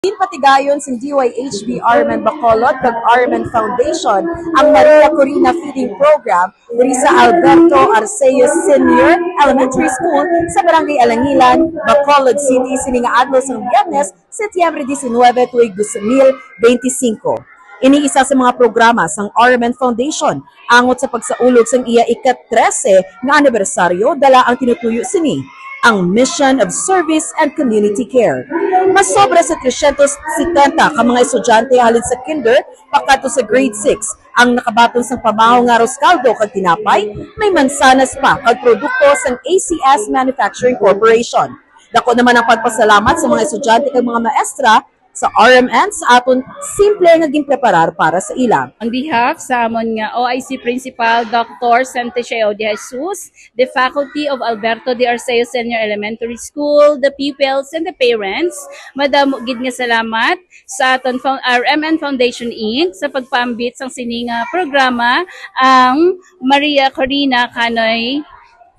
Patigayon sa DYHB RMN Bacolod kag RMN Foundation ang Maria Corina Feeding Program diri sa Alberto Arceo Senior Elementary School sa Barangay Alangilan, Bacolod City sining adlaw sa Biyernes, Setyembre 19, tuig 2025. Iniisa sa mga programa sang RMN Foundation angot sa pagsaulog sang iya ika-13 nga anibersaryo dala ang tinutuyo sini ang Mission of Service and Community Care. Mas sobra sa 370 ka mga estudyante halin sa kinder pakato sa grade 6 ang nakabaton sang pamahaw nga arroz caldo kag tinapay, may mansanas pa kag produkto sang ACS Manufacturing Corporation. Dako naman ang pagpasalamat sa mga estudyante kag mga maestra sa RMN sa aton simple nga ginpreparar para sa ila. On behalf sa amon nga OIC Principal Dr. Santecheo de Jesus, the faculty of Alberto de Arceo Senior Elementary School, the pupils and the parents, madamo gid nga salamat sa aton RMN Foundation Inc. sa pagpaambit sang sininga programa ang Maria Corina Kanoy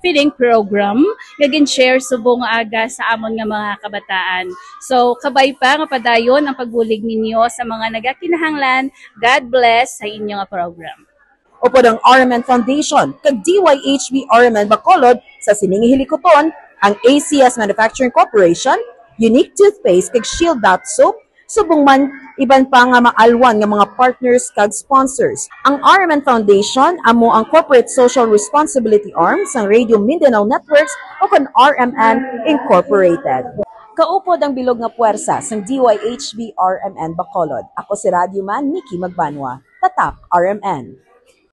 Feeding Program nga gin-share subong aga sa amon nga mga kabataan. So kabay pa nga padayon ang pagbulig ninyo sa mga nagakinahanglan. God bless sa inyo nga program. Upod ang RMN Foundation kag DYHB RMN Bacolod sa sining hilikoton ang ACS Manufacturing Corporation, Unique Toothpaste kag Shield Bath Soap, subong man iban pa nga maalwan nga mga partners kag sponsors. Ang RMN Foundation amo ang corporate social responsibility arm sang Radio Mindanao Networks o kan RMN Incorporated. Kaupod ang bilog nga puwersa sang DYHB RMN Bacolod. Ako si Radio Man Nikki Magbanwa, Tatap RMN.